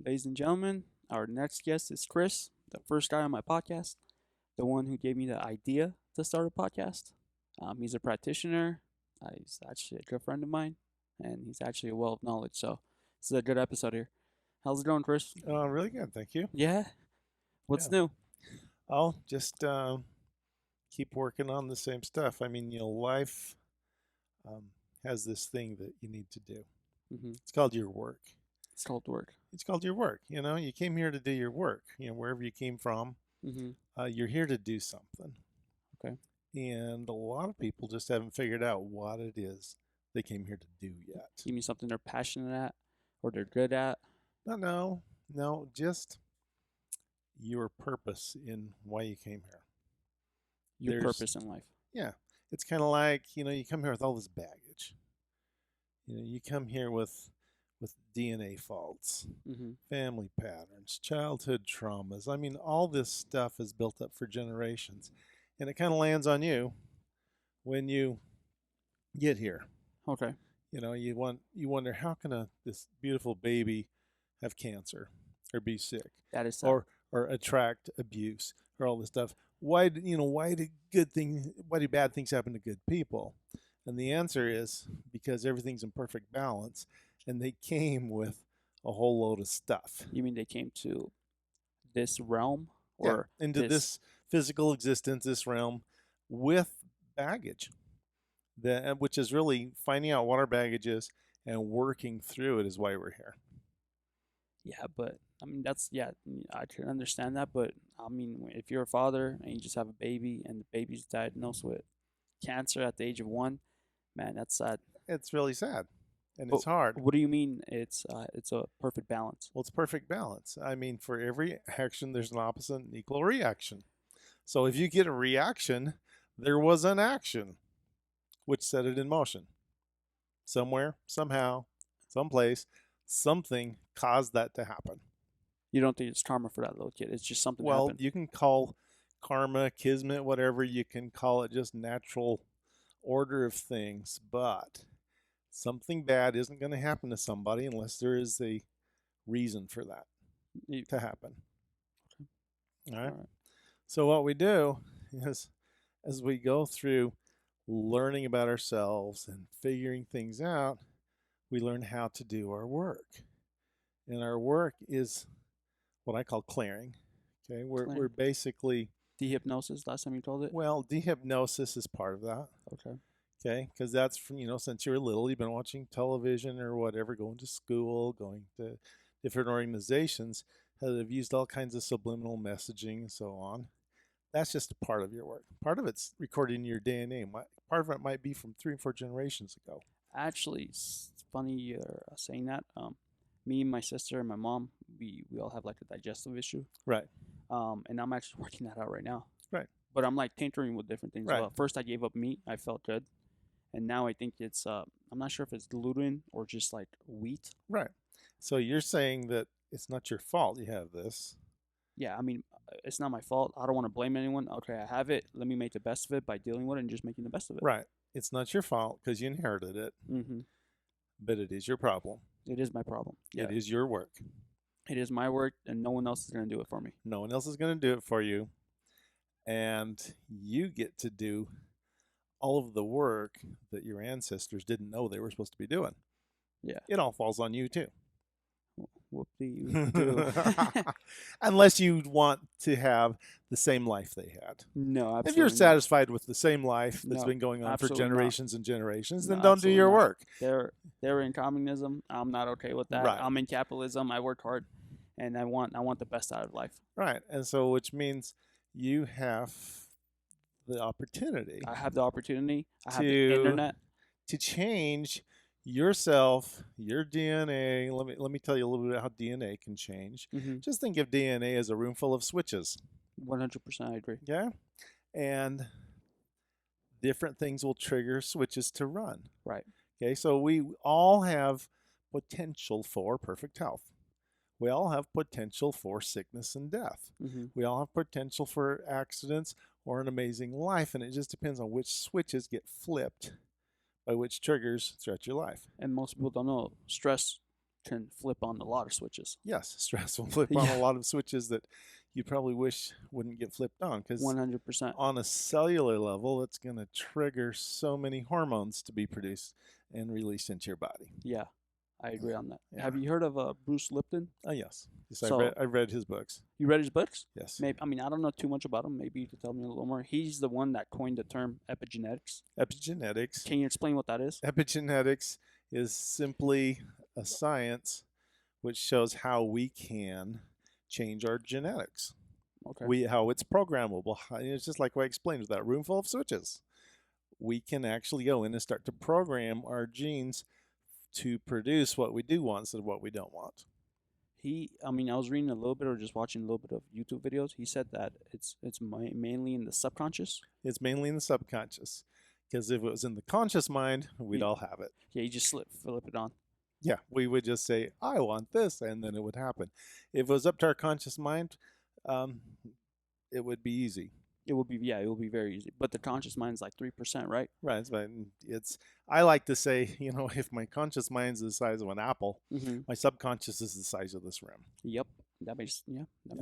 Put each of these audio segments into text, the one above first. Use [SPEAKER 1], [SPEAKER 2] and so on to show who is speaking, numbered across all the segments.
[SPEAKER 1] Ladies and gentlemen, our next guest is Chris, the first guy on my podcast, the one who gave me the idea to start a podcast. He's a practitioner. He's actually a good friend of mine, and he's actually a well of knowledge. So this is a good episode here. How's it going, Chris?
[SPEAKER 2] Really good, thank you.
[SPEAKER 1] Yeah. What's
[SPEAKER 2] Yeah.
[SPEAKER 1] new?
[SPEAKER 2] I'll just keep working on the same stuff. I mean, life um, has this thing that you need to do.
[SPEAKER 1] Hmm.
[SPEAKER 2] It's called your work.
[SPEAKER 1] It's called work.
[SPEAKER 2] It's called your work. You came here to do your work. Wherever you came from,
[SPEAKER 1] Hmm.
[SPEAKER 2] you're here to do something.
[SPEAKER 1] Okay.
[SPEAKER 2] And a lot of people just haven't figured out what it is they came here to do yet.
[SPEAKER 1] Give me something they're passionate at or they're good at.
[SPEAKER 2] No, just your purpose in why you came here.
[SPEAKER 1] Your
[SPEAKER 2] There's,
[SPEAKER 1] purpose in life.
[SPEAKER 2] yeah, it's kind of like, you come here with all this baggage. You come here with DNA faults,
[SPEAKER 1] Hmm.
[SPEAKER 2] family patterns, childhood traumas. I mean, all this stuff is built up for generations, and it kind of lands on you when you get here.
[SPEAKER 1] Okay.
[SPEAKER 2] You wonder how can this beautiful baby have cancer or be sick
[SPEAKER 1] That is sad.
[SPEAKER 2] or attract abuse or all this stuff. Why do bad things happen to good people? And the answer is because everything's in perfect balance and they came with a whole load of stuff.
[SPEAKER 1] You mean they came to this realm
[SPEAKER 2] Yeah,
[SPEAKER 1] or
[SPEAKER 2] into
[SPEAKER 1] this?
[SPEAKER 2] this physical existence, this realm with baggage. Which is really finding out what our baggage is and working through it is why we're here.
[SPEAKER 1] Yeah, but I mean yeah, I can understand that, but I mean if you're a father and you just have a baby and the baby's diagnosed with cancer at the age of 1, man, that's sad.
[SPEAKER 2] It's really sad and
[SPEAKER 1] But
[SPEAKER 2] it's hard.
[SPEAKER 1] what do you mean it's a perfect balance?
[SPEAKER 2] Well, it's perfect balance. I mean, for every action, there's an opposite and equal reaction. So if you get a reaction, there was an action which set it in motion. Somewhere, somehow, someplace, something caused that to happen.
[SPEAKER 1] You don't think it's karma for that little kid. It's just something
[SPEAKER 2] Well,
[SPEAKER 1] happened.
[SPEAKER 2] you can call karma, kismet, whatever, you can call it just natural order of things, but something bad isn't going to happen to somebody unless there is a reason for that
[SPEAKER 1] You,
[SPEAKER 2] to happen. All
[SPEAKER 1] all
[SPEAKER 2] right.
[SPEAKER 1] right.
[SPEAKER 2] So what we do is as we go through learning about ourselves and figuring things out, we learn how to do our work. And our work is what I call clearing. Okay, we're
[SPEAKER 1] Clear.
[SPEAKER 2] basically,
[SPEAKER 1] Dehypnosis, last time you told it?
[SPEAKER 2] well, dehypnosis is part of that.
[SPEAKER 1] Okay.
[SPEAKER 2] Okay, because that's from, since you were little, you've been watching television or whatever, going to school, going to different organizations that have used all kinds of subliminal messaging and so on. That's just a part of your work. Part of it's recording your DNA. Part of it might be from 3 or 4 generations ago.
[SPEAKER 1] Actually, it's funny you're saying that. Me and my sister and my mom, we all have like a digestive issue.
[SPEAKER 2] Right,
[SPEAKER 1] And I'm actually working that out right now.
[SPEAKER 2] right,
[SPEAKER 1] But I'm like tinkering with different things.
[SPEAKER 2] right,
[SPEAKER 1] Well, first I gave up meat. I felt good, and now I think it's I'm not sure if it's gluten or just like wheat.
[SPEAKER 2] right. So you're saying that it's not your fault you have this.
[SPEAKER 1] Yeah, I mean it's not my fault. I don't want to blame anyone. Okay, I have it. Let me make the best of it by dealing with it and just making the best of it.
[SPEAKER 2] Right. It's not your fault because you inherited it,
[SPEAKER 1] Mm-hmm.
[SPEAKER 2] but it is your problem.
[SPEAKER 1] It is my problem. Yeah,
[SPEAKER 2] It is your work.
[SPEAKER 1] it is my work, and no one else is gonna do it for me.
[SPEAKER 2] No one else is going to do it for you. And you get to do all of the work that your ancestors didn't know they were supposed to be doing.
[SPEAKER 1] Yeah.
[SPEAKER 2] It all falls on you too.
[SPEAKER 1] Whoop de do.
[SPEAKER 2] Unless you want to have the same life they had.
[SPEAKER 1] No,
[SPEAKER 2] If you're
[SPEAKER 1] absolutely not.
[SPEAKER 2] satisfied with the same life that's
[SPEAKER 1] No,
[SPEAKER 2] been going on for
[SPEAKER 1] absolutely not.
[SPEAKER 2] generations and generations,
[SPEAKER 1] No,
[SPEAKER 2] then don't do
[SPEAKER 1] absolutely
[SPEAKER 2] your
[SPEAKER 1] not.
[SPEAKER 2] work.
[SPEAKER 1] They're in communism. I'm not okay with that.
[SPEAKER 2] Right.
[SPEAKER 1] I'm in capitalism. I work hard, and I want the best out of life.
[SPEAKER 2] Right. And so, which means you have the opportunity
[SPEAKER 1] I have the opportunity. I have the
[SPEAKER 2] to
[SPEAKER 1] internet.
[SPEAKER 2] to change yourself, your DNA. Let me tell you a little bit about how DNA can change.
[SPEAKER 1] Mm-hmm.
[SPEAKER 2] Just think of DNA as a room full of switches.
[SPEAKER 1] 100%, I agree.
[SPEAKER 2] Yeah. And different things will trigger switches to run.
[SPEAKER 1] Right.
[SPEAKER 2] Okay, so we all have potential for perfect health. We all have potential for sickness and death.
[SPEAKER 1] Mm-hmm.
[SPEAKER 2] We all have potential for accidents or an amazing life, and it just depends on which switches get flipped by which triggers throughout your life.
[SPEAKER 1] And most people don't know stress can flip on a lot of switches.
[SPEAKER 2] Yes, stress will flip on a
[SPEAKER 1] Yeah,
[SPEAKER 2] lot of switches that you probably wish wouldn't get flipped on, because
[SPEAKER 1] 100%.
[SPEAKER 2] on a cellular level, it's going to trigger so many hormones to be produced and released into your body.
[SPEAKER 1] Yeah, I agree on that.
[SPEAKER 2] Yeah.
[SPEAKER 1] Have you heard of Bruce Lipton?
[SPEAKER 2] Oh yes. Yes,
[SPEAKER 1] So
[SPEAKER 2] I read his books.
[SPEAKER 1] you read his books?
[SPEAKER 2] Yes.
[SPEAKER 1] Maybe. I mean, I don't know too much about him. Maybe you could tell me a little more. He's the one that coined the term epigenetics.
[SPEAKER 2] Epigenetics.
[SPEAKER 1] Can you explain what that is?
[SPEAKER 2] Epigenetics is simply a science which shows how we can change our genetics.
[SPEAKER 1] Okay.
[SPEAKER 2] How it's programmable. It's just like what I explained with that room full of switches. We can actually go in and start to program our genes to produce what we do want instead of what we don't want.
[SPEAKER 1] I mean, I was reading a little bit or just watching a little bit of YouTube videos. He said that it's mainly in the subconscious.
[SPEAKER 2] It's mainly in the subconscious, because if it was in the conscious mind, we'd all have it.
[SPEAKER 1] Yeah, you just flip it on.
[SPEAKER 2] Yeah, we would just say, I want this, and then it would happen. If it was up to our conscious mind, it would be easy.
[SPEAKER 1] It will be very easy. But the conscious mind's like 3%, right?
[SPEAKER 2] Right. I like to say, if my conscious mind's the size of an apple, my subconscious is the size of this room.
[SPEAKER 1] Yep. That makes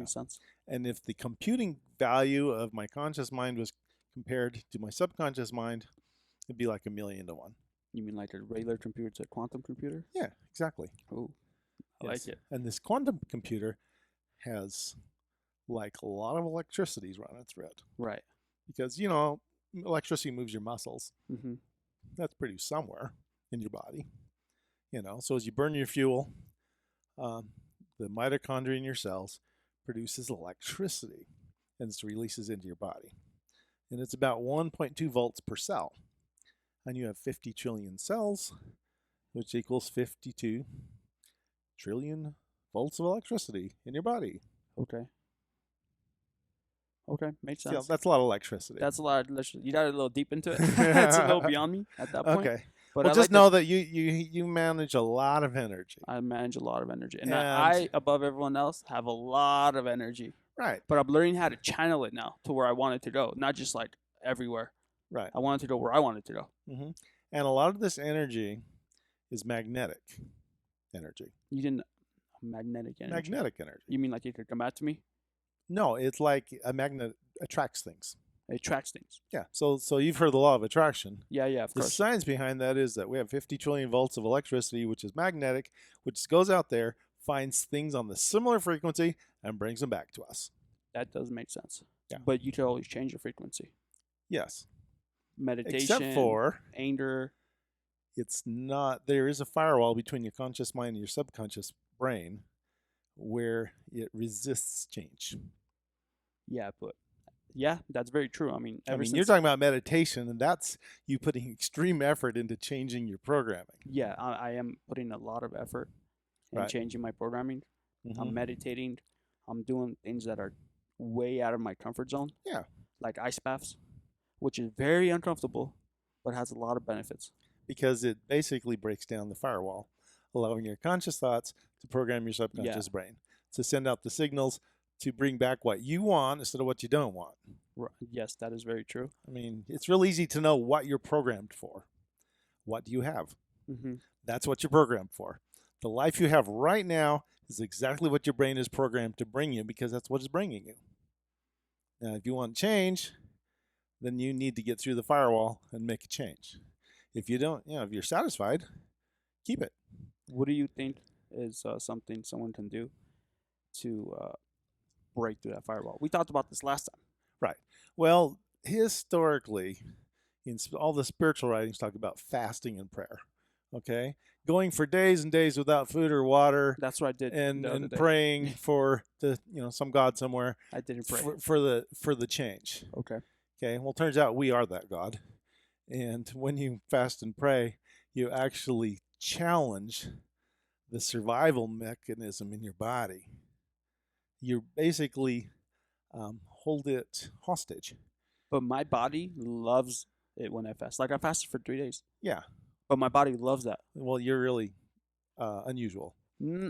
[SPEAKER 1] sense.
[SPEAKER 2] And if the computing value of my conscious mind was compared to my subconscious mind, it'd be like 1,000,000 to 1.
[SPEAKER 1] You mean like a regular computer to a quantum computer?
[SPEAKER 2] Yeah, exactly.
[SPEAKER 1] Oh, I like it.
[SPEAKER 2] And this quantum computer has like a lot of electricity running through it.
[SPEAKER 1] Right.
[SPEAKER 2] Because, electricity moves your muscles.
[SPEAKER 1] Mm-hmm.
[SPEAKER 2] That's produced somewhere in your body. So as you burn your fuel, the mitochondria in your cells produces electricity, and it releases into your body. And it's about 1.2 volts per cell. And you have 50 trillion cells, which equals 52 trillion volts of electricity in your body.
[SPEAKER 1] Okay. Okay, makes sense.
[SPEAKER 2] Yeah, that's a lot of electricity.
[SPEAKER 1] That's a lot of electricity. You got a little deep into it. It's a little beyond me at that point.
[SPEAKER 2] Okay.
[SPEAKER 1] But
[SPEAKER 2] Well, just know that you manage a lot of energy.
[SPEAKER 1] I manage a lot of energy. And I, above everyone else, have a lot of energy.
[SPEAKER 2] Right.
[SPEAKER 1] But I'm learning how to channel it now to where I want it to go, not just like everywhere.
[SPEAKER 2] Right.
[SPEAKER 1] I want it to go where I want it to go.
[SPEAKER 2] Mm-hmm. And a lot of this energy is magnetic energy.
[SPEAKER 1] You didn't magnetic energy.
[SPEAKER 2] Magnetic energy.
[SPEAKER 1] You mean like it could come back to me?
[SPEAKER 2] No, it's like a magnet attracts things.
[SPEAKER 1] It attracts things.
[SPEAKER 2] Yeah. So you've heard the law of attraction.
[SPEAKER 1] Yeah, of course.
[SPEAKER 2] The science behind that is that we have 50 trillion volts of electricity, which is magnetic, which goes out there, finds things on the similar frequency, and brings them back to us.
[SPEAKER 1] That does make sense.
[SPEAKER 2] Yeah.
[SPEAKER 1] But you can always change your frequency.
[SPEAKER 2] Yes.
[SPEAKER 1] Meditation.
[SPEAKER 2] Except for
[SPEAKER 1] anger.
[SPEAKER 2] It's not. There is a firewall between your conscious mind and your subconscious brain where it resists change.
[SPEAKER 1] Yeah, but that's very true. I mean,
[SPEAKER 2] you're talking about meditation, and that's you putting extreme effort into changing your programming.
[SPEAKER 1] Yeah, I am putting a lot of effort in changing my programming. Mm-hmm. I'm meditating. I'm doing things that are way out of my comfort zone.
[SPEAKER 2] Yeah.
[SPEAKER 1] Like ice baths, which is very uncomfortable, but has a lot of benefits.
[SPEAKER 2] Because it basically breaks down the firewall, allowing your conscious thoughts to program your subconscious brain to send out the signals to bring back what you want instead of what you don't want.
[SPEAKER 1] Yes, that is very true.
[SPEAKER 2] I mean, it's real easy to know what you're programmed for. What do you have?
[SPEAKER 1] Mm-hmm.
[SPEAKER 2] That's what you're programmed for. The life you have right now is exactly what your brain is programmed to bring you, because that's what it's bringing you. Now, if you want change, then you need to get through the firewall and make a change. If you don't, if you're satisfied, keep it.
[SPEAKER 1] What do you think is something someone can do to break through that firewall? We talked about this last time.
[SPEAKER 2] Right. Well, historically, all the spiritual writings talk about fasting and prayer. Okay, going for days and days without food or water.
[SPEAKER 1] That's what I did.
[SPEAKER 2] And praying for some God somewhere.
[SPEAKER 1] I didn't pray
[SPEAKER 2] for the change.
[SPEAKER 1] Okay.
[SPEAKER 2] Okay. Well, turns out we are that God, and when you fast and pray, you actually challenge the survival mechanism in your body. You basically hold it hostage.
[SPEAKER 1] But my body loves it when I fast. Like I fasted for 3 days.
[SPEAKER 2] Yeah.
[SPEAKER 1] But my body loves that.
[SPEAKER 2] Well, you're really unusual.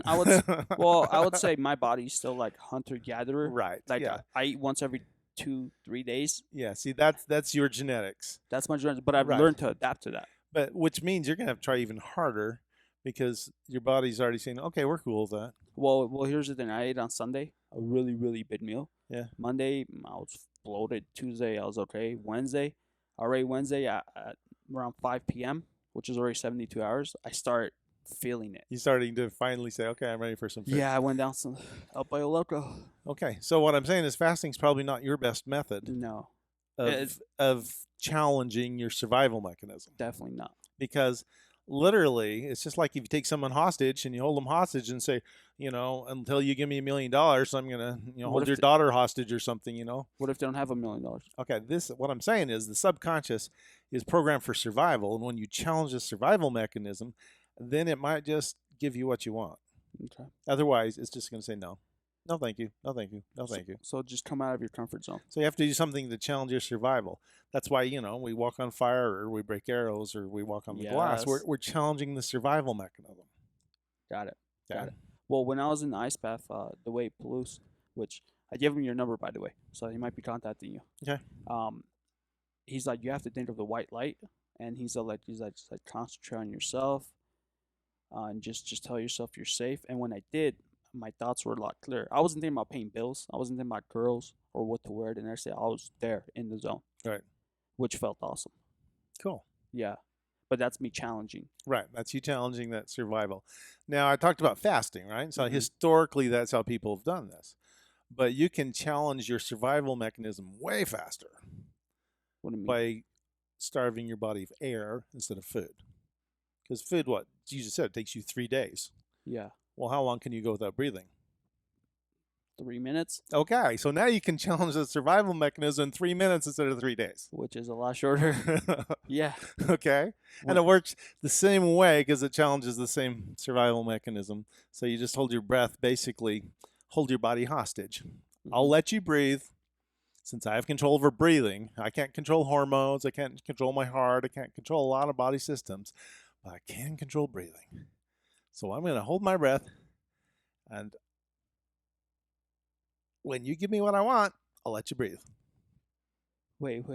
[SPEAKER 1] I would say my body's still like hunter-gatherer.
[SPEAKER 2] Right.
[SPEAKER 1] Like I eat once every 2-3 days.
[SPEAKER 2] Yeah. See, that's your genetics.
[SPEAKER 1] That's my genetics. But I've learned to adapt to that.
[SPEAKER 2] But which means you're gonna have to try even harder, because your body's already saying, okay, we're cool with that.
[SPEAKER 1] Well, here's the thing. I ate on Sunday a really, really big meal.
[SPEAKER 2] Yeah.
[SPEAKER 1] Monday, I was bloated. Tuesday, I was okay. Wednesday, already Wednesday at around 5 p.m., which is already 72 hours, I start feeling it.
[SPEAKER 2] You're starting to finally say, okay, I'm ready for some food.
[SPEAKER 1] Yeah, I went down some El Pollo Loco.
[SPEAKER 2] Okay. So what I'm saying is fasting's probably not your best method
[SPEAKER 1] No, it,
[SPEAKER 2] of challenging your survival mechanism,
[SPEAKER 1] definitely not.
[SPEAKER 2] because literally it's just like if you take someone hostage and you hold them hostage and say, until you give me $1 million, I'm gonna,
[SPEAKER 1] What
[SPEAKER 2] hold
[SPEAKER 1] if
[SPEAKER 2] your daughter hostage or something.
[SPEAKER 1] what if they don't have $1 million?
[SPEAKER 2] Okay, what I'm saying is the subconscious is programmed for survival, and when you challenge the survival mechanism, then it might just give you what you want.
[SPEAKER 1] Okay.
[SPEAKER 2] Otherwise, it's just going to say no. No, thank you. No, thank you. No,
[SPEAKER 1] So,
[SPEAKER 2] thank you.
[SPEAKER 1] so just come out of your comfort zone.
[SPEAKER 2] So you have to do something to challenge your survival. That's why, we walk on fire, or we break arrows, or we walk on the glass.
[SPEAKER 1] Yes.
[SPEAKER 2] We're challenging the survival mechanism.
[SPEAKER 1] Got it.
[SPEAKER 2] Yeah.
[SPEAKER 1] Got it. Well, when I was in the ice bath, the way Palouse, which I gave him your number by the way, so he might be contacting you.
[SPEAKER 2] Okay.
[SPEAKER 1] Um, he's like, you have to think of the white light, and he's like, just like concentrate on yourself, and just tell yourself you're safe. And when I did, my thoughts were a lot clearer. I wasn't thinking about paying bills. I wasn't thinking about girls or what to wear the next day. I was there in the zone,
[SPEAKER 2] Right.
[SPEAKER 1] which felt awesome.
[SPEAKER 2] Cool.
[SPEAKER 1] Yeah, but that's me challenging.
[SPEAKER 2] Right. That's you challenging that survival. Now, I talked about fasting, right? So
[SPEAKER 1] Mhm.
[SPEAKER 2] historically, that's how people have done this. But you can challenge your survival mechanism way faster
[SPEAKER 1] What do you mean?
[SPEAKER 2] by starving your body of air instead of food. Because food, what Jesus said, it takes you 3 days.
[SPEAKER 1] Yeah,
[SPEAKER 2] Well, how long can you go without breathing?
[SPEAKER 1] 3 minutes,
[SPEAKER 2] Okay, so now you can challenge the survival mechanism in 3 minutes instead of 3 days.
[SPEAKER 1] which is a lot shorter. Yeah.
[SPEAKER 2] Okay, and it works the same way because it challenges the same survival mechanism. So you just hold your breath, basically hold your body hostage. I'll
[SPEAKER 1] Mhm.
[SPEAKER 2] let you breathe. Since I have control over breathing, I can't control hormones, I can't control my heart, I can't control a lot of body systems, but I can control breathing. So I'm going to hold my breath, and when you give me what I want, I'll let you breathe.
[SPEAKER 1] Wait.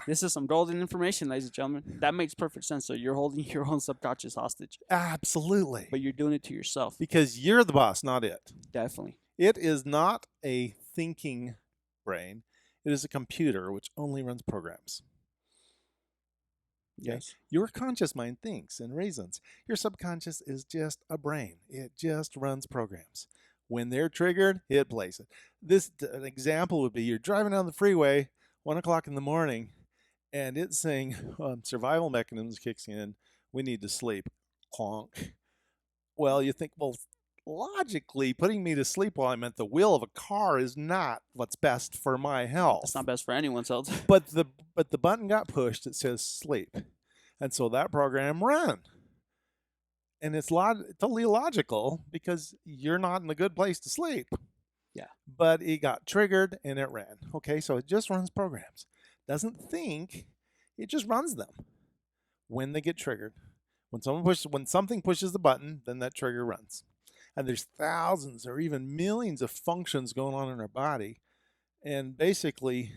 [SPEAKER 1] This is some golden information, ladies and gentlemen. That makes perfect sense. So you're holding your own subconscious hostage,
[SPEAKER 2] Absolutely.
[SPEAKER 1] but you're doing it to yourself.
[SPEAKER 2] Because you're the boss, not it.
[SPEAKER 1] Definitely.
[SPEAKER 2] It is not a thinking brain. It is a computer which only runs programs. Okay?
[SPEAKER 1] Yes.
[SPEAKER 2] Your conscious mind thinks and reasons. Your subconscious is just a brain. It just runs programs. When they're triggered, it plays it. An example would be you're driving down the freeway, 1 o'clock in the morning, and it's saying survival mechanisms kicks in. We need to sleep. Honk. Well, you think, well, logically, putting me to sleep while I'm at the wheel of a car is not what's best for my health.
[SPEAKER 1] It's not best for anyone's health.
[SPEAKER 2] But the button got pushed that says sleep, and so that program ran. And it's totally illogical because you're not in a good place to sleep.
[SPEAKER 1] Yeah.
[SPEAKER 2] But it got triggered and it ran. Okay, so it just runs programs. Doesn't think, it just runs them when they get triggered. When something pushes the button, then that trigger runs. And there's thousands or even millions of functions going on in our body. And basically,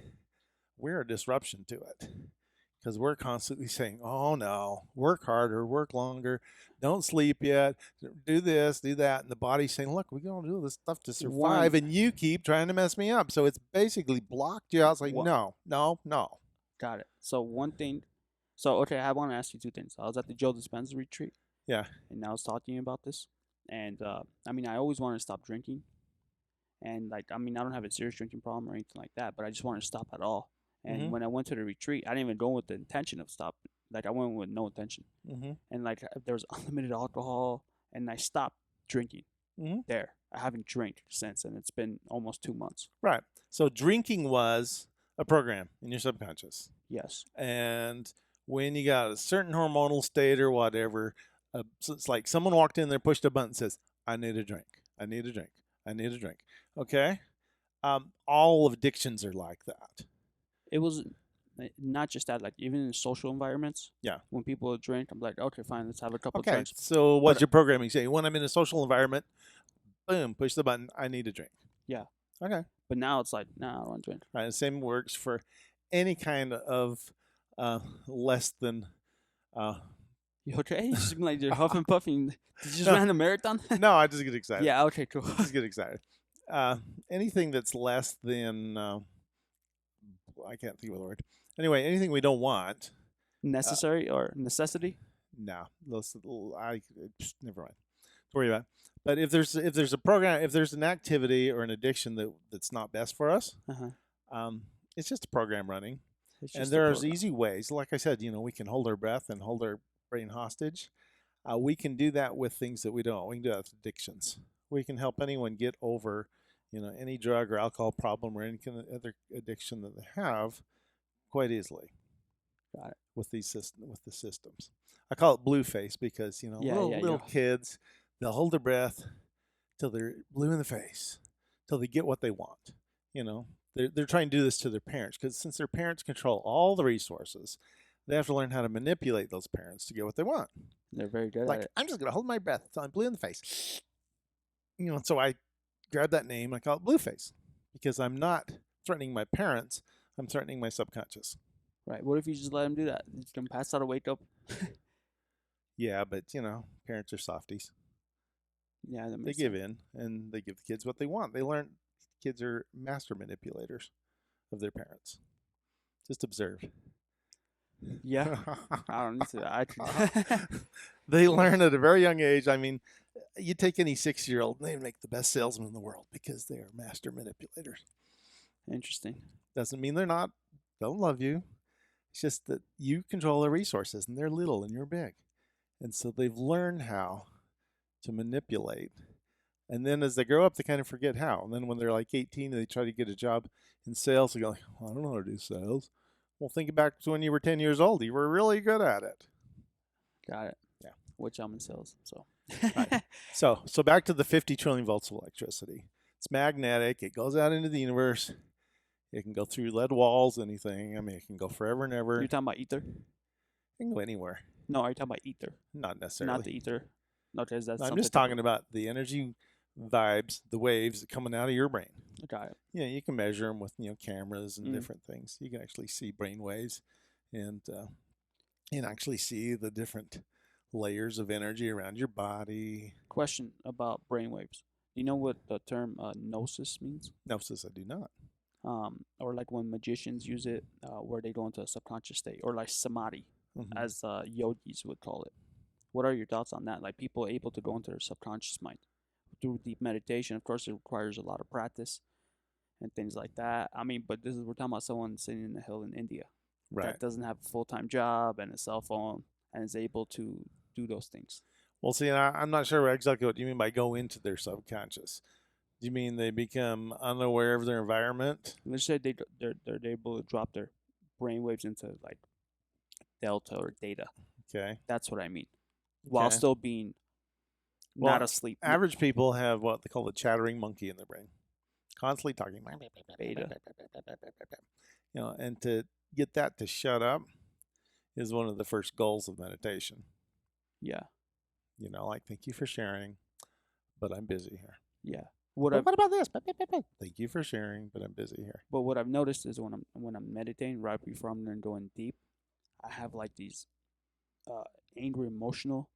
[SPEAKER 2] we're a disruption to it. Because we're constantly saying, oh no, work harder, work longer, don't sleep yet, do this, do that. And the body's saying, look, we're going to do this stuff to survive, and you keep trying to mess me up. So it's basically blocked you out. It's like, no.
[SPEAKER 1] Got it. So one thing. So okay, I want to ask you two things. I was at the Joe Dispenza retreat.
[SPEAKER 2] Yeah.
[SPEAKER 1] And I was talking about this, and I mean, I always wanted to stop drinking, and like, I mean, I don't have a serious drinking problem or anything like that, but I just wanted to stop at all. And when I went to the retreat, I didn't even go with the intention of stopping. Like I went with no intention, and like there was unlimited alcohol, and I stopped drinking there. I haven't drank since, and it's been almost 2 months.
[SPEAKER 2] Right. So drinking was a program in your subconscious.
[SPEAKER 1] Yes.
[SPEAKER 2] And when you got a certain hormonal state or whatever, so it's like someone walked in there, pushed a button, says, I need a drink. I need a drink. I need a drink. Okay? All addictions are like that.
[SPEAKER 1] It was not just that, like even in social environments.
[SPEAKER 2] Yeah.
[SPEAKER 1] When people drink, I'm like, okay, fine, let's have a couple
[SPEAKER 2] Okay.
[SPEAKER 1] drinks.
[SPEAKER 2] So what's your programming say? When I'm in a social environment, boom, push the button. I need a drink.
[SPEAKER 1] Yeah.
[SPEAKER 2] Okay.
[SPEAKER 1] But now it's like, nah, I don't want to drink.
[SPEAKER 2] Right. The same works for any kind of less than
[SPEAKER 1] You okay? You seem like you're huffing puffing. Did you just
[SPEAKER 2] No,
[SPEAKER 1] ran a marathon?
[SPEAKER 2] no, I just get excited.
[SPEAKER 1] Yeah. Okay. Cool.
[SPEAKER 2] Just get excited. Anything that's less than I can't think of the word. Anyway, anything we don't want. Uh,
[SPEAKER 1] Necessary or necessity?
[SPEAKER 2] no, I never mind. Don't worry about it. But if there's a program, if there's an activity or an addiction that's not best for us,
[SPEAKER 1] Uh huh.
[SPEAKER 2] um, it's just a program running.
[SPEAKER 1] It's
[SPEAKER 2] And
[SPEAKER 1] just a
[SPEAKER 2] there's
[SPEAKER 1] program.
[SPEAKER 2] easy ways. Like I said, we can hold our breath and hold our brain hostage. We can do that with things that we don't. We can do that with addictions. We can help anyone get over, any drug or alcohol problem or any kind of other addiction that they have quite easily
[SPEAKER 1] Got it.
[SPEAKER 2] with with the systems. I call it blue face because
[SPEAKER 1] Yeah.
[SPEAKER 2] little
[SPEAKER 1] Yeah.
[SPEAKER 2] little
[SPEAKER 1] Yeah.
[SPEAKER 2] kids, they'll hold their breath till they're blue in the face, till they get what they want. You know, they're trying to do this to their parents because since their parents control all the resources, they have to learn how to manipulate those parents to get what they want.
[SPEAKER 1] They're very good at
[SPEAKER 2] Like
[SPEAKER 1] it.
[SPEAKER 2] I'm just gonna hold my breath till I'm blue in the face. So I grab that name. I call it blue face because I'm not threatening my parents. I'm threatening my subconscious.
[SPEAKER 1] Right. What if you just let them do that? You can pass out or wake up.
[SPEAKER 2] Yeah, but parents are softies.
[SPEAKER 1] Yeah, that
[SPEAKER 2] They
[SPEAKER 1] makes
[SPEAKER 2] give
[SPEAKER 1] sense.
[SPEAKER 2] in and they give the kids what they want. They learn kids are master manipulators of their parents. Just observe.
[SPEAKER 1] Yeah. I don't need to. I could.
[SPEAKER 2] They learn at a very young age. I mean, you take any 6-year-old, and they make the best salesman in the world because they are master manipulators.
[SPEAKER 1] Interesting.
[SPEAKER 2] Doesn't mean they're not. They'll love you. It's just that you control their resources, and they're little and you're big. And so they've learned how to manipulate. And then as they grow up, they kind of forget how. And then when they're like 18, they try to get a job in sales. They go, well, I don't know how to do sales. Well, think back to when you were 10 years old. You were really good at it.
[SPEAKER 1] Got it.
[SPEAKER 2] Yeah.
[SPEAKER 1] Which I'm in sales. So.
[SPEAKER 2] Right. So back to the 50 trillion volts of electricity. It's magnetic. It goes out into the universe. It can go through lead walls, anything. I mean, it can go forever and ever.
[SPEAKER 1] You're
[SPEAKER 2] It
[SPEAKER 1] talking about ether?
[SPEAKER 2] can go anywhere.
[SPEAKER 1] No, are you talking about ether?
[SPEAKER 2] Not
[SPEAKER 1] Not
[SPEAKER 2] necessarily.
[SPEAKER 1] the ether. No, because that's
[SPEAKER 2] I'm
[SPEAKER 1] something
[SPEAKER 2] just
[SPEAKER 1] different.
[SPEAKER 2] talking about the energy vibes, the waves coming out of your brain.
[SPEAKER 1] Got it.
[SPEAKER 2] Yeah, you can measure them with cameras and
[SPEAKER 1] Mm.
[SPEAKER 2] different things. You can actually see brain waves, and you can actually see the different layers of energy around your body.
[SPEAKER 1] Question about brainwaves. You know what the term gnosis means?
[SPEAKER 2] No, says I do not.
[SPEAKER 1] Or like when magicians use it, where they go into a subconscious state, or like samadhi,
[SPEAKER 2] Mm-hmm.
[SPEAKER 1] as yogis would call it. What are your thoughts on that? Like people able to go into their subconscious mind through deep meditation. Of course, it requires a lot of practice and things like that. I mean, but we're talking about someone sitting in the hill in India
[SPEAKER 2] Right.
[SPEAKER 1] that doesn't have a full time job and a cell phone and is able to do those things.
[SPEAKER 2] Well, see, I'm not sure exactly what you mean by go into their subconscious. Do you mean they become unaware of their environment?
[SPEAKER 1] Let's say they're able to drop their brain waves into like delta or theta.
[SPEAKER 2] Okay.
[SPEAKER 1] That's what I mean. While
[SPEAKER 2] Okay.
[SPEAKER 1] still being not
[SPEAKER 2] Well,
[SPEAKER 1] asleep.
[SPEAKER 2] average people have what they call the chattering monkey in their brain, constantly talking.
[SPEAKER 1] Beta.
[SPEAKER 2] And to get that to shut up is one of the first goals of meditation.
[SPEAKER 1] Yeah.
[SPEAKER 2] Like thank you for sharing, but I'm busy here.
[SPEAKER 1] Yeah. What
[SPEAKER 2] Well,
[SPEAKER 1] I've
[SPEAKER 2] what about this? Thank you for sharing, but I'm busy here.
[SPEAKER 1] but what I've noticed is when I'm meditating right before I'm going deep, I have like these uh, angry emotional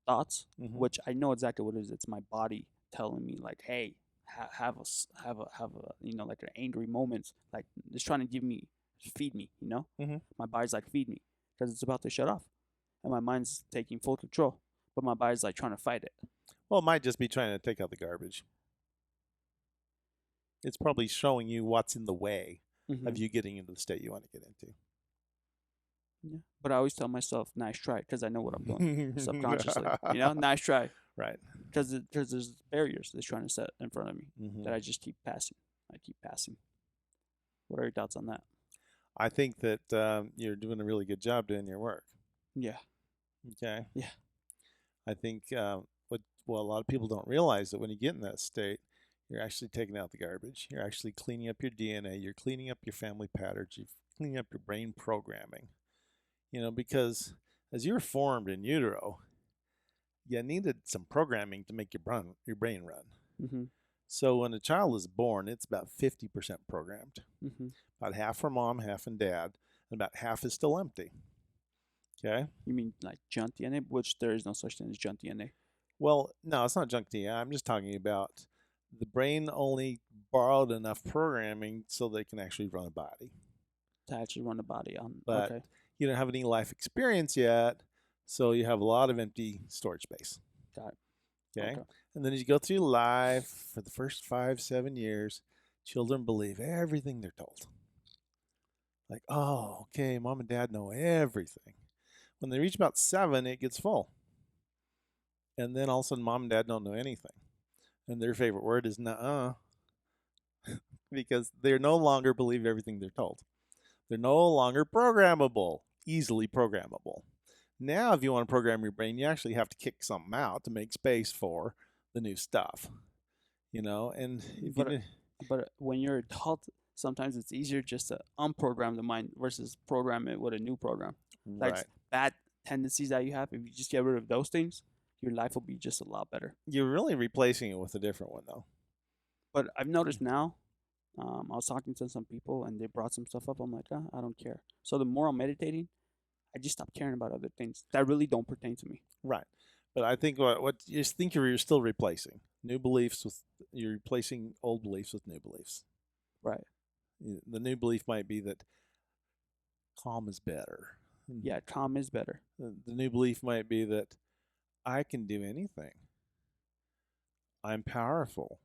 [SPEAKER 1] thoughts,
[SPEAKER 2] Mm-hmm.
[SPEAKER 1] which I know exactly what it is. It's my body telling me like, hey, have a like an angry moments, like it's trying to feed me.
[SPEAKER 2] Mm-hmm.
[SPEAKER 1] My body's like feed me because it's about to shut off, and my mind's taking full control, but my body's like trying to fight it.
[SPEAKER 2] Well, it might just be trying to take out the garbage. It's probably showing you what's in the way
[SPEAKER 1] Mm-hmm.
[SPEAKER 2] of you getting into the state you want to get into.
[SPEAKER 1] Yeah. But I always tell myself, nice try, because I know what I'm doing subconsciously. Nice try.
[SPEAKER 2] Right.
[SPEAKER 1] Because there's barriers that's trying to set in front of me
[SPEAKER 2] Mm-hmm.
[SPEAKER 1] that I just keep passing. I keep passing. What are your thoughts on that?
[SPEAKER 2] I think that you're doing a really good job doing your work.
[SPEAKER 1] Yeah.
[SPEAKER 2] Okay.
[SPEAKER 1] Yeah.
[SPEAKER 2] I think a lot of people don't realize that when you get in that state, you're actually taking out the garbage. You're actually cleaning up your DNA. You're cleaning up your family patterns. You're cleaning up your brain programming. Because as you're formed in utero, you needed some programming to make your brain run.
[SPEAKER 1] Mm-hmm.
[SPEAKER 2] So when a child is born, it's about 50% programmed.
[SPEAKER 1] Mm-hmm.
[SPEAKER 2] About half from mom, half from dad, and about half is still empty. Okay.
[SPEAKER 1] You mean like junk DNA, which there is no such thing as junk DNA
[SPEAKER 2] Well, no, it's not junk DNA. I'm just talking about the brain only borrowed enough programming so they can actually run a body.
[SPEAKER 1] to actually run the body on.
[SPEAKER 2] But
[SPEAKER 1] Okay,
[SPEAKER 2] you don't have any life experience yet, so you have a lot of empty storage space.
[SPEAKER 1] got it.
[SPEAKER 2] Okay.
[SPEAKER 1] Okay.
[SPEAKER 2] And then as you go through life for the first 5, 7 years, children believe everything they're told. Like, oh, okay, mom and dad know everything. When they reach about 7, it gets full. And then all of a sudden, mom and dad don't know anything. And their favorite word is nuh-uh, because they no longer believe everything they're told. They're no longer programmable, easily programmable. Now, if you want to program your brain, you actually have to kick something out to make space for the new stuff. And if
[SPEAKER 1] But
[SPEAKER 2] you
[SPEAKER 1] but when you're adult, sometimes it's easier just to unprogram the mind versus program it with a new program. Like
[SPEAKER 2] right,
[SPEAKER 1] bad tendencies that you have, if you just get rid of those things, your life will be just a lot better.
[SPEAKER 2] you're really replacing it with a different one, though.
[SPEAKER 1] But I've noticed now, I was talking to some people and they brought some stuff up. I'm like, I don't care. So the more I'm meditating, I just stop caring about other things that really don't pertain to me.
[SPEAKER 2] Right. But I think what you think you're still replacing new beliefs with you're replacing old beliefs with new beliefs.
[SPEAKER 1] Right.
[SPEAKER 2] The new belief might be that calm is better.
[SPEAKER 1] Yeah, calm is better.
[SPEAKER 2] The new belief might be that I can do anything. I'm powerful.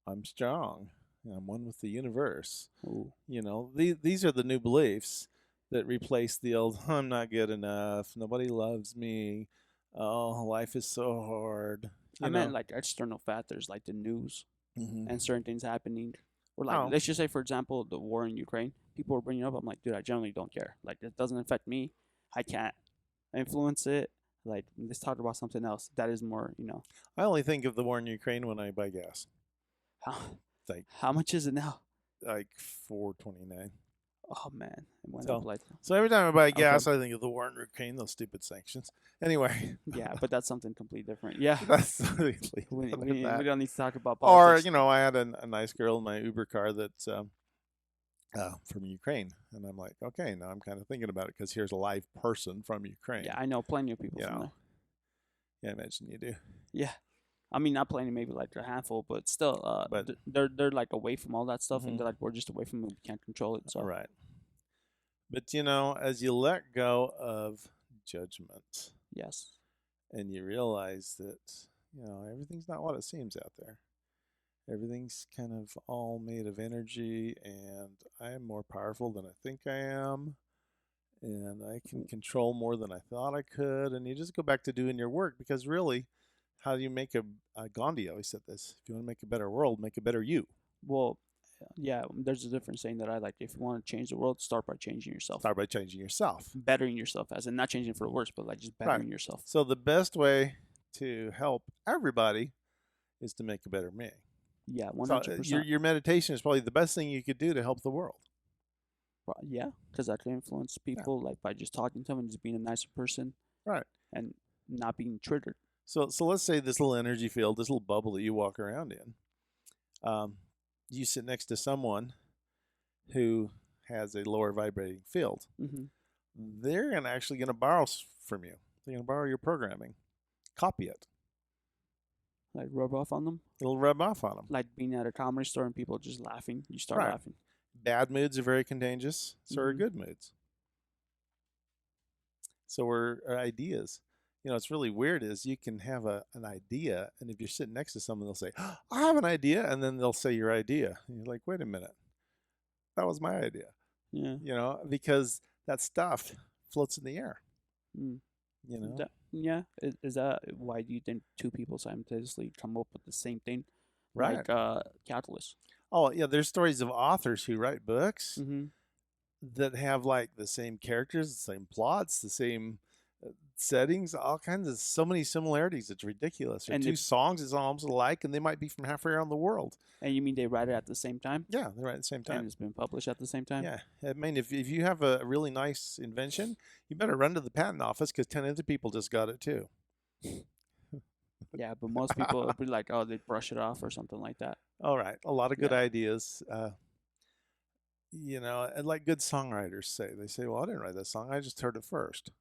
[SPEAKER 2] I'm strong. I'm one with the universe.
[SPEAKER 1] Ooh.
[SPEAKER 2] These are the new beliefs that replace the old, I'm not good enough. Nobody loves me. Oh, life is so hard.
[SPEAKER 1] I meant like external factors like the news
[SPEAKER 2] Mm-hmm.
[SPEAKER 1] and certain things happening. Or like,
[SPEAKER 2] Oh,
[SPEAKER 1] let's just say, for example, the war in Ukraine. People are bringing it up. I'm like, dude, I generally don't care. Like, it doesn't affect me. I can't influence it. Like, let's talk about something else. That is more,
[SPEAKER 2] I only think of the war in Ukraine when I buy gas.
[SPEAKER 1] how
[SPEAKER 2] It's
[SPEAKER 1] how much is it now?
[SPEAKER 2] like $4.29.
[SPEAKER 1] Oh man, it went up
[SPEAKER 2] So,
[SPEAKER 1] like
[SPEAKER 2] so every time I buy
[SPEAKER 1] okay,
[SPEAKER 2] gas, I think of the war in Ukraine, those stupid sanctions. Anyway,
[SPEAKER 1] yeah, but that's something completely different. Yeah,
[SPEAKER 2] that's
[SPEAKER 1] we don't need to talk about
[SPEAKER 2] Or
[SPEAKER 1] politics.
[SPEAKER 2] I had a nice girl in my Uber car that's from Ukraine, and I'm like, okay, now I'm kind of thinking about it because here's a live person from Ukraine.
[SPEAKER 1] Yeah, I know plenty of people
[SPEAKER 2] You
[SPEAKER 1] from
[SPEAKER 2] know,
[SPEAKER 1] there.
[SPEAKER 2] yeah, I imagine you do.
[SPEAKER 1] Yeah, I mean not plenty, maybe like a handful, but still,
[SPEAKER 2] But
[SPEAKER 1] they're like away from all that stuff, and
[SPEAKER 2] mhm,
[SPEAKER 1] they're like we're just away from it. We can't control it.
[SPEAKER 2] all
[SPEAKER 1] So
[SPEAKER 2] right. But as you let go of judgment
[SPEAKER 1] yes,
[SPEAKER 2] and you realize that everything's not what it seems out there. Everything's kind of all made of energy, and I am more powerful than I think I am, and I can control more than I thought I could. And you just go back to doing your work because really, how do you make Gandhi always said this: if you want to make a better world, make a better you.
[SPEAKER 1] well, yeah, there's a different saying that I like. If you want to change the world, start by changing yourself,
[SPEAKER 2] Start by changing yourself.
[SPEAKER 1] bettering yourself, as in not changing for the worse, but like just
[SPEAKER 2] Right.
[SPEAKER 1] bettering yourself.
[SPEAKER 2] So the best way to help everybody is to make a better me.
[SPEAKER 1] Yeah, one
[SPEAKER 2] So
[SPEAKER 1] hundred
[SPEAKER 2] your
[SPEAKER 1] percent.
[SPEAKER 2] your meditation is probably the best thing you could do to help the world.
[SPEAKER 1] Yeah, because I can influence
[SPEAKER 2] Yeah.
[SPEAKER 1] people like by just talking to them and just being a nicer person
[SPEAKER 2] Right.
[SPEAKER 1] and not being triggered.
[SPEAKER 2] So let's say this little energy field, this little bubble that you walk around in, you sit next to someone who has a lower vibrating field.
[SPEAKER 1] Mm-hmm.
[SPEAKER 2] They're actually going to borrow from you. They're going to borrow your programming, copy it.
[SPEAKER 1] Like rub off on them,
[SPEAKER 2] It'll rub off on them.
[SPEAKER 1] like being at a comedy store and people just laughing. You start
[SPEAKER 2] Right.
[SPEAKER 1] laughing.
[SPEAKER 2] Bad moods are very contagious. So are
[SPEAKER 1] Mhm.
[SPEAKER 2] good moods. So are ideas. It's really weird is you can have an idea, and if you're sitting next to someone, they'll say, oh, I have an idea, and then they'll say your idea. And you're like, wait a minute, that was my idea.
[SPEAKER 1] Yeah.
[SPEAKER 2] Because that stuff floats in the air.
[SPEAKER 1] Mm.
[SPEAKER 2] You know,
[SPEAKER 1] Yeah. Is that why do you think two people simultaneously come up with the same thing?
[SPEAKER 2] right?
[SPEAKER 1] Like calculus.
[SPEAKER 2] Oh, yeah. There's stories of authors who write books
[SPEAKER 1] Mm-hmm.
[SPEAKER 2] that have like the same characters, the same plots, the same settings, all kinds of so many similarities. It's ridiculous. Or
[SPEAKER 1] And
[SPEAKER 2] two songs is almost alike, and they might be from halfway around the world.
[SPEAKER 1] you mean they write it at the same time?
[SPEAKER 2] Yeah, they write at the same
[SPEAKER 1] And
[SPEAKER 2] time.
[SPEAKER 1] it's been published at the same time?
[SPEAKER 2] Yeah, I mean, if you have a really nice invention, you better run to the patent office because 10 other people just got it too.
[SPEAKER 1] Yeah, but most people would be like, oh, they brush it off or something like that.
[SPEAKER 2] All right, a lot of good
[SPEAKER 1] Yeah.
[SPEAKER 2] ideas. And like good songwriters say, they say, "Well, I didn't write that song. I just heard it first."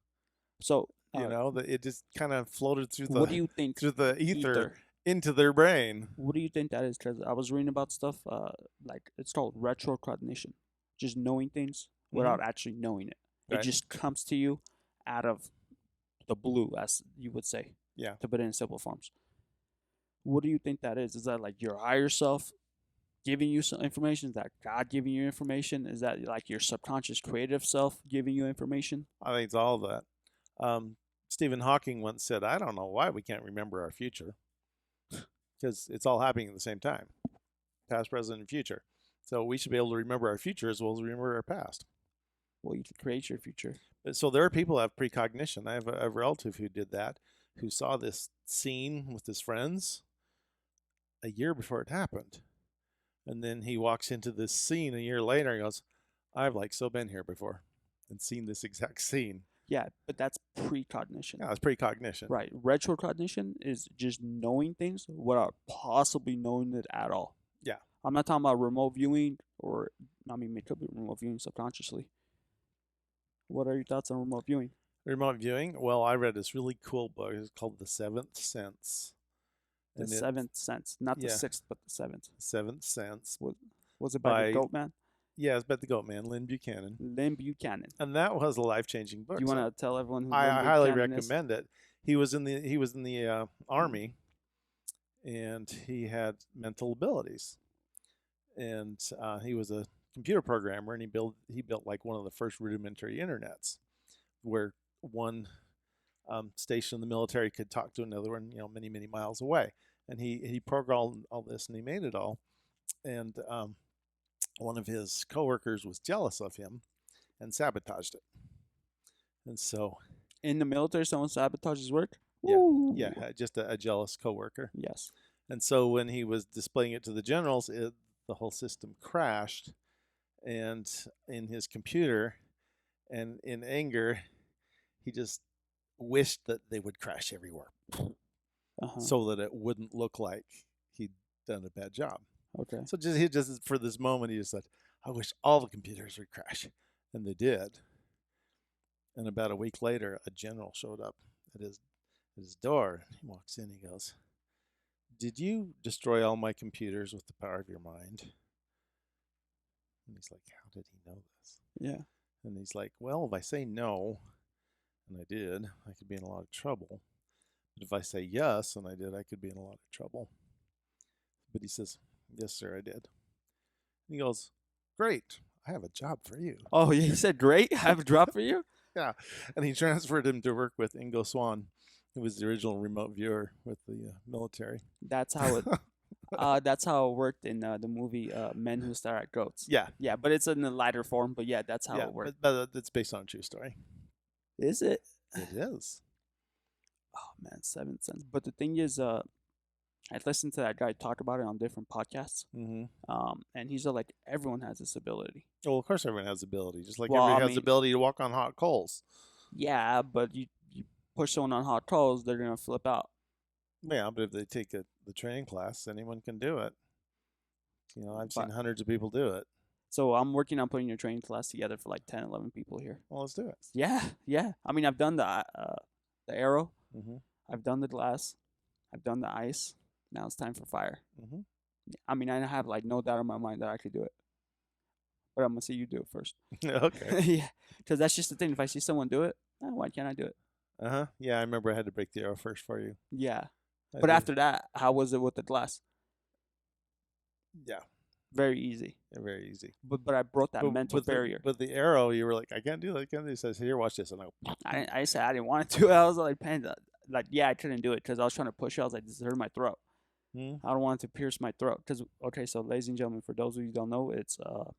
[SPEAKER 1] So,
[SPEAKER 2] You know, that it just kind of floated
[SPEAKER 1] what do you think
[SPEAKER 2] through the ether
[SPEAKER 1] ether?
[SPEAKER 2] into their brain.
[SPEAKER 1] What do you think that is? Because I was reading about stuff like it's called retrocognition, just knowing things
[SPEAKER 2] Hmm.
[SPEAKER 1] without actually knowing it. It
[SPEAKER 2] Right?
[SPEAKER 1] just comes to you out of the blue, as you would say,
[SPEAKER 2] Yeah.
[SPEAKER 1] to put it in simple forms. What do you think that is? Is that like your higher self giving you some information? Is that God giving you information? Is that like your subconscious creative self giving you information?
[SPEAKER 2] I think it's all of that. Stephen Hawking once said, "I don't know why we can't remember our future because it's all happening at the same time, past, present, and future. So we should be able to remember our future as well as remember our past."
[SPEAKER 1] Well, you can create your future.
[SPEAKER 2] So there are people who have precognition. I have a relative who did that, who saw this scene with his friends a year before it happened. And then he walks into this scene a year later and goes, "I've like so been here before and seen this exact scene."
[SPEAKER 1] Yeah, but that's precognition.
[SPEAKER 2] Yeah, it's precognition.
[SPEAKER 1] Right. Retrocognition is just knowing things without possibly knowing it at all.
[SPEAKER 2] Yeah.
[SPEAKER 1] I'm not talking about remote viewing, or I mean, it could be remote viewing subconsciously. What are your thoughts on remote viewing?
[SPEAKER 2] Remote viewing. Well, I read this really cool book. It's called The Seventh Sense.
[SPEAKER 1] The
[SPEAKER 2] And it,
[SPEAKER 1] seventh sense, not the
[SPEAKER 2] yeah,
[SPEAKER 1] sixth, but the seventh.
[SPEAKER 2] Seventh Sense
[SPEAKER 1] Was it by the
[SPEAKER 2] by,
[SPEAKER 1] Goat Man,
[SPEAKER 2] yeah, it's by the Goat Man, Lynn Buchanan.
[SPEAKER 1] Lynn Buchanan?
[SPEAKER 2] And that was a life changing
[SPEAKER 1] Do
[SPEAKER 2] book.
[SPEAKER 1] you want
[SPEAKER 2] So
[SPEAKER 1] to tell everyone who
[SPEAKER 2] I
[SPEAKER 1] Lynn
[SPEAKER 2] highly
[SPEAKER 1] Buchanan is?
[SPEAKER 2] recommend it. He was in the army, and he had mental abilities, and he was a computer programmer, and he built like one of the first rudimentary internets, where one station in the military could talk to another one, many many miles away. And he programmed all this, and he made it all. And one of his coworkers was jealous of him and sabotaged it. And so,
[SPEAKER 1] In the military, someone sabotages work.
[SPEAKER 2] yeah,
[SPEAKER 1] Ooh.
[SPEAKER 2] yeah, just a jealous coworker.
[SPEAKER 1] Yes.
[SPEAKER 2] And so when he was displaying it to the generals, the whole system crashed, and in his computer, and in anger, he just wished that they would crash everywhere,
[SPEAKER 1] Uh-huh.
[SPEAKER 2] so that it wouldn't look like he'd done a bad job.
[SPEAKER 1] Okay.
[SPEAKER 2] So he just for this moment, he just said, "I wish all the computers would crash," and they did. And about a week later, a general showed up at his door. He walks in. He goes, "Did you destroy all my computers with the power of your mind?" And he's like, "How did he know this?"
[SPEAKER 1] Yeah.
[SPEAKER 2] And he's like, "Well, if I say no, and I did, I could be in a lot of trouble. But if I say yes, and I did, I could be in a lot of trouble." But he says, "Yes, sir, I did." And he goes, "Great, I have a job for you."
[SPEAKER 1] Oh, yeah. He said, "Great, I have a drop for you."
[SPEAKER 2] Yeah. And he transferred him to work with Ingo Swann, who was the original remote viewer with the military.
[SPEAKER 1] That's how it. That's how it worked in the movie Men Who Stare at Goats.
[SPEAKER 2] Yeah.
[SPEAKER 1] Yeah, but it's in a lighter form. But yeah, that's how
[SPEAKER 2] Yeah.
[SPEAKER 1] it worked.
[SPEAKER 2] But it's based on a true story.
[SPEAKER 1] Is it?
[SPEAKER 2] It is.
[SPEAKER 1] Oh man, Seventh Sense. But the thing is, I listened to that guy talk about it on different podcasts.
[SPEAKER 2] Mm-hmm.
[SPEAKER 1] And he's like, everyone has this ability.
[SPEAKER 2] Well, of course, everyone has ability, just like
[SPEAKER 1] Well,
[SPEAKER 2] everyone
[SPEAKER 1] I
[SPEAKER 2] has
[SPEAKER 1] mean,
[SPEAKER 2] the ability to walk on hot coals.
[SPEAKER 1] Yeah, but you push someone on hot coals, they're gonna flip out.
[SPEAKER 2] Yeah, but if they take the training class, anyone can do it. I've seen
[SPEAKER 1] But
[SPEAKER 2] hundreds of people do it.
[SPEAKER 1] so I'm working on putting a training class together for like 10, 11 people here.
[SPEAKER 2] Well, let's do it.
[SPEAKER 1] Yeah, yeah. I mean, I've done the arrow,
[SPEAKER 2] Mm-hmm.
[SPEAKER 1] I've done the glass, I've done the ice. Now it's time for fire.
[SPEAKER 2] Mm-hmm.
[SPEAKER 1] I mean, I have like no doubt in my mind that I could do it, but I'm gonna see you do it first.
[SPEAKER 2] Okay.
[SPEAKER 1] Yeah, because that's just the thing. If I see someone do it, why can't I do it?
[SPEAKER 2] Uh-huh. Yeah, I remember I had to break the arrow first for you.
[SPEAKER 1] Yeah.
[SPEAKER 2] I
[SPEAKER 1] But
[SPEAKER 2] did.
[SPEAKER 1] after that, how was it with the glass?
[SPEAKER 2] Yeah,
[SPEAKER 1] Very easy.
[SPEAKER 2] very easy.
[SPEAKER 1] But I broke that mental barrier.
[SPEAKER 2] But the arrow, you were like, "I can't do that. I can't do this." I said, "Here, watch this." And
[SPEAKER 1] I said I didn't want to do it. I was like, panda. Like, yeah, I couldn't do it because I was trying to push it. I was like, this hurt my throat. I don't want it to pierce my throat. Because, okay, so ladies and gentlemen, for those of you who don't know, it's a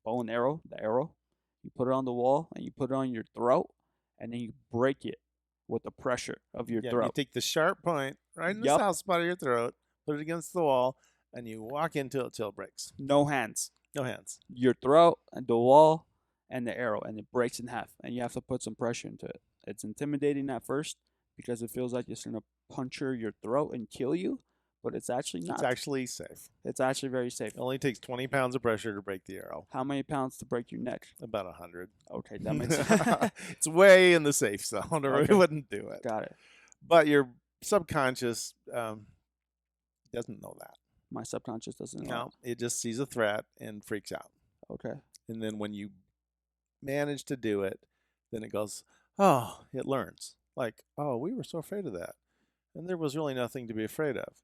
[SPEAKER 1] bow and arrow, the arrow. You put it on the wall and you put it on your throat and then you break it with the pressure of your
[SPEAKER 2] you
[SPEAKER 1] throat.
[SPEAKER 2] take the sharp point right in the
[SPEAKER 1] Yup.
[SPEAKER 2] soft spot of your throat, put it against the wall, and you walk into it till it breaks.
[SPEAKER 1] No hands.
[SPEAKER 2] No hands.
[SPEAKER 1] Your throat and the wall and the arrow, and it breaks in half. And you have to put some pressure into it. It's intimidating at first because it feels like it's going to puncture your throat and kill you. but it's actually
[SPEAKER 2] It's
[SPEAKER 1] not.
[SPEAKER 2] actually safe.
[SPEAKER 1] It's actually very safe.
[SPEAKER 2] It only takes 20 pounds of pressure to break the arrow.
[SPEAKER 1] How many pounds to break your neck?
[SPEAKER 2] About 100.
[SPEAKER 1] Okay, that makes sense.
[SPEAKER 2] It's way in the safe zone, or we
[SPEAKER 1] Okay,
[SPEAKER 2] wouldn't do it.
[SPEAKER 1] got it.
[SPEAKER 2] But your subconscious doesn't know that.
[SPEAKER 1] My subconscious doesn't know.
[SPEAKER 2] No, it just sees a threat and freaks out.
[SPEAKER 1] Okay.
[SPEAKER 2] And then when you manage to do it, then it goes, oh, it learns. Like, oh, we were so afraid of that. And there was really nothing to be afraid of.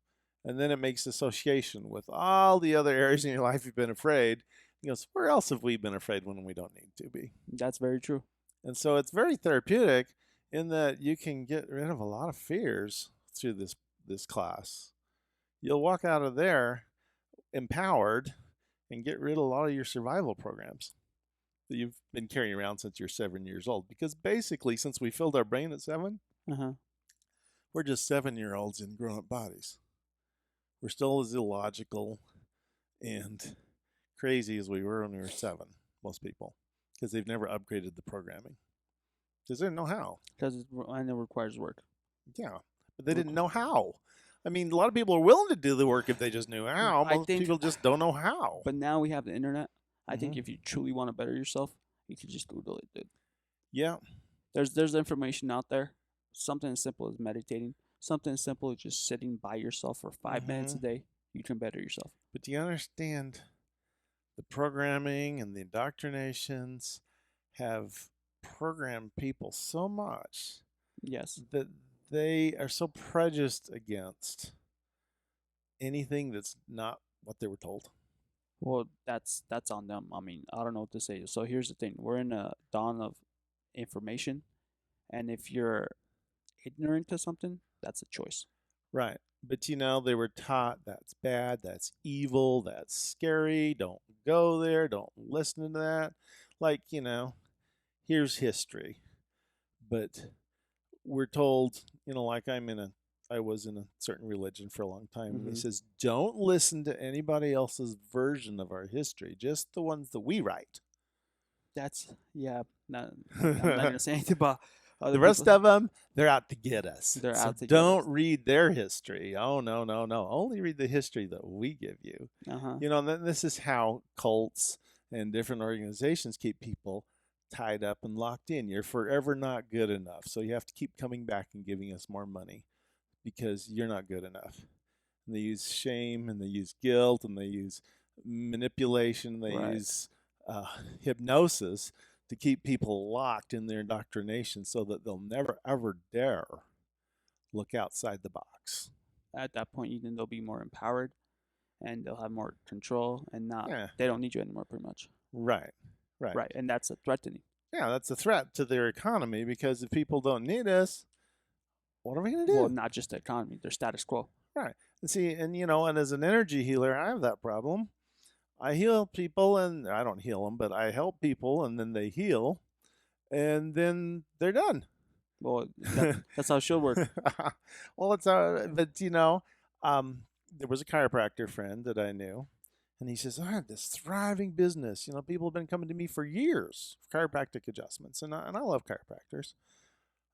[SPEAKER 2] And then it makes association with all the other areas in your life you've been afraid. It goes, where else have we been afraid when we don't need to be?
[SPEAKER 1] That's very true.
[SPEAKER 2] And so it's very therapeutic in that you can get rid of a lot of fears through this class. You'll walk out of there empowered and get rid of a lot of your survival programs that you've been carrying around since you're 7 years old. Because basically, since we filled our brain at 7, we're just 7-year-olds in grown-up bodies. We're still as illogical and crazy as we were when we were 7, most people, because they've never upgraded the programming. Because they didn't know how.
[SPEAKER 1] Because it requires work.
[SPEAKER 2] Yeah, but they didn't know how. I mean, a lot of people are willing to do the work if they just knew how. Most people just don't know how.
[SPEAKER 1] But now we have the internet. I think if you truly want to better yourself, you can just Google it, dude.
[SPEAKER 2] Yeah.
[SPEAKER 1] There's information out there. Something as simple as meditating. Something as simple as just sitting by yourself for 5 minutes a day. You can better yourself.
[SPEAKER 2] But do you understand the programming and the indoctrinations have programmed people so much that they are so prejudiced against anything that's not what they were told?
[SPEAKER 1] Well, that's on them. I mean, I don't know what to say. So here's the thing. We're in a dawn of information. And if you're ignorant to something, that's a choice.
[SPEAKER 2] Right. But they were taught that's bad, that's evil, that's scary, don't go there, don't listen to that. Like, here's history. But we're told, like I was in a certain religion for a long time, and he says, don't listen to anybody else's version of our history, just the ones that we write.
[SPEAKER 1] That's, I'm not going to say anything about
[SPEAKER 2] the rest of them, they're out to get us.
[SPEAKER 1] They're out to
[SPEAKER 2] don't
[SPEAKER 1] get us.
[SPEAKER 2] read their history. Oh, no. Only read the history that we give you. And then this is how cults and different organizations keep people tied up and locked in. You're forever not good enough. So you have to keep coming back and giving us more money because you're not good enough. And they use shame, and they use guilt, and they use manipulation, they use hypnosis to keep people locked in their indoctrination so that they'll never, ever dare look outside the box.
[SPEAKER 1] At that point, then they'll be more empowered and they'll have more control and they don't need you anymore, pretty much.
[SPEAKER 2] Right.
[SPEAKER 1] And that's a threatening.
[SPEAKER 2] Yeah, that's a threat to their economy because if people don't need us, what are we going to do?
[SPEAKER 1] Well, not just the economy, their status quo.
[SPEAKER 2] Right. And see, and as an energy healer, I have that problem. I heal people, and I don't heal them, but I help people, and then they heal, and then they're done.
[SPEAKER 1] Well, that's how it should work.
[SPEAKER 2] Well, but there was a chiropractor friend that I knew, and he says, I have this thriving business. People have been coming to me for years for chiropractic adjustments, and I love chiropractors.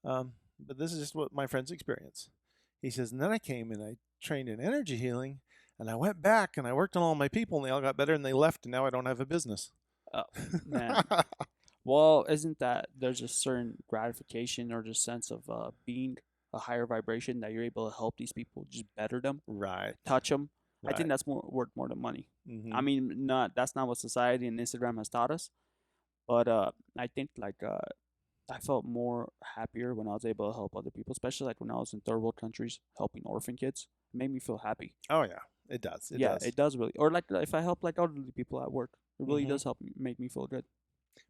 [SPEAKER 2] But this is just what my friend's experience. He says, and then I came and I trained in energy healing, and I went back and I worked on all my people, and they all got better, and they left, and now I don't have a business.
[SPEAKER 1] Oh, man. Well, isn't that there's a certain gratification or just sense of being a higher vibration that you're able to help these people, just better them,
[SPEAKER 2] right?
[SPEAKER 1] Touch them.
[SPEAKER 2] Right.
[SPEAKER 1] I think that's worth more than money. I mean, that's not what society and Instagram has taught us, but I think I felt more happier when I was able to help other people, especially like when I was in third world countries helping orphan kids. It made me feel happy.
[SPEAKER 2] Oh yeah, it does.
[SPEAKER 1] It does really. Or like if I help like elderly people at work, it really does make me feel good.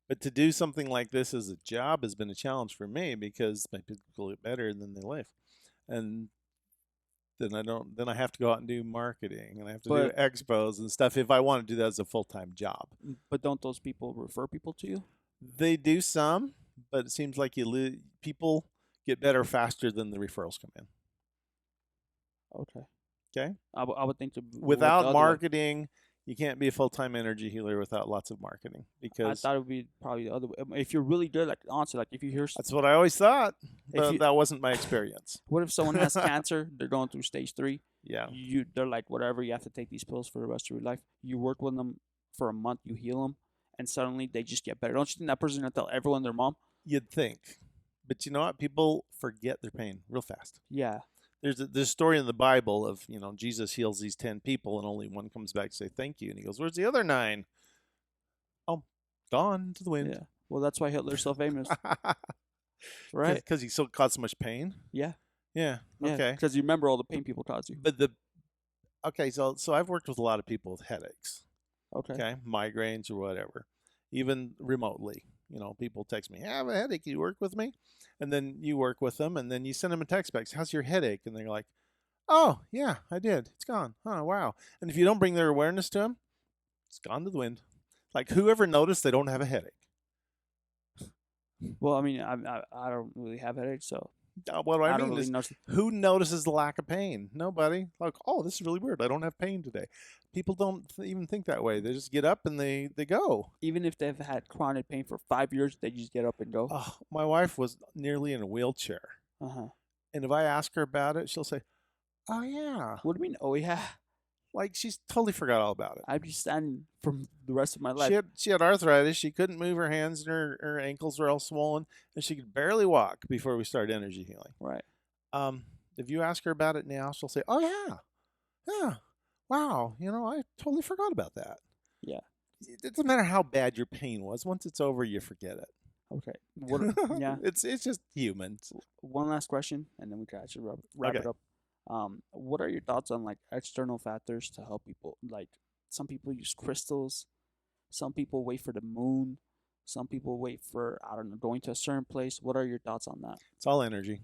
[SPEAKER 2] But to do something like this as a job has been a challenge for me because my people get better and then they leave, and then I have to go out and do marketing and I have to do expos and stuff if I want to do that as a full-time job.
[SPEAKER 1] But don't those people refer people to you?
[SPEAKER 2] They do some, but it seems like people get better faster than the referrals come in.
[SPEAKER 1] Okay.
[SPEAKER 2] Okay.
[SPEAKER 1] I would think
[SPEAKER 2] without marketing You can't be a full-time energy healer without lots of marketing
[SPEAKER 1] I
[SPEAKER 2] because
[SPEAKER 1] thought it would be probably the other way. If you're really good, like honestly, like if you hear,
[SPEAKER 2] that's what I always thought,
[SPEAKER 1] if
[SPEAKER 2] but
[SPEAKER 1] you,
[SPEAKER 2] that wasn't my experience.
[SPEAKER 1] what if someone has cancer, they're going through stage 3,
[SPEAKER 2] Yeah.
[SPEAKER 1] they're like whatever, you have to take these pills for the rest of your life. You work with them for a month, you heal them, and suddenly they just get better. Don't you think that person's gonna tell everyone their mom?
[SPEAKER 2] You'd think. But you know what? People forget their pain real fast.
[SPEAKER 1] Yeah,
[SPEAKER 2] There's a story in the Bible of, Jesus heals these 10 people and only one comes back to say thank you. And he goes, "Where's the other 9?" "Oh, gone to the wind."
[SPEAKER 1] yeah. Well, that's why Hitler's so famous, right?
[SPEAKER 2] Because he still caused so much pain.
[SPEAKER 1] Yeah,
[SPEAKER 2] Yeah.
[SPEAKER 1] yeah.
[SPEAKER 2] Okay.
[SPEAKER 1] Because you remember all the pain people caused you.
[SPEAKER 2] But okay, so I've worked with a lot of people with headaches.
[SPEAKER 1] Okay.
[SPEAKER 2] Okay, migraines or whatever, even remotely. People text me, "I have a headache. You work with me?" And then you work with them, and then you send them a text back, "How's your headache?" And they're like, "Oh yeah, I did. It's gone. Oh wow." And if you don't bring their awareness to them, it's gone to the wind. Like whoever noticed they don't have a headache?
[SPEAKER 1] Well, I mean, I don't really have headaches, so
[SPEAKER 2] What do I
[SPEAKER 1] I don't
[SPEAKER 2] mean
[SPEAKER 1] really
[SPEAKER 2] is,
[SPEAKER 1] notice.
[SPEAKER 2] who notices the lack of pain? Nobody. Like, oh, this is really weird. I don't have pain today. People don't even think that way. They just get up and they go.
[SPEAKER 1] Even if they've had chronic pain for 5 years, they just get up and go.
[SPEAKER 2] Oh, my wife was nearly in a wheelchair.
[SPEAKER 1] Uh huh.
[SPEAKER 2] And if I ask her about it, she'll say, "Oh, yeah."
[SPEAKER 1] What do you mean? Oh yeah,
[SPEAKER 2] Like she's totally forgot all about it.
[SPEAKER 1] I'd be standing for the rest of my life.
[SPEAKER 2] She had arthritis. She couldn't move her hands, and her ankles were all swollen, and she could barely walk before we started energy healing.
[SPEAKER 1] Right.
[SPEAKER 2] If you ask her about it now, she'll say, "Oh, yeah. Yeah. Wow. I totally forgot about that."
[SPEAKER 1] Yeah.
[SPEAKER 2] It doesn't matter how bad your pain was. Once it's over, you forget it.
[SPEAKER 1] Okay. What? Yeah.
[SPEAKER 2] It's just humans.
[SPEAKER 1] One last question, and then we can actually wrap
[SPEAKER 2] Okay.
[SPEAKER 1] it up. What are your thoughts on like external factors to help people? Like some people use crystals, some people wait for the moon, some people wait for, I don't know, going to a certain place. What are your thoughts on that?
[SPEAKER 2] It's all energy.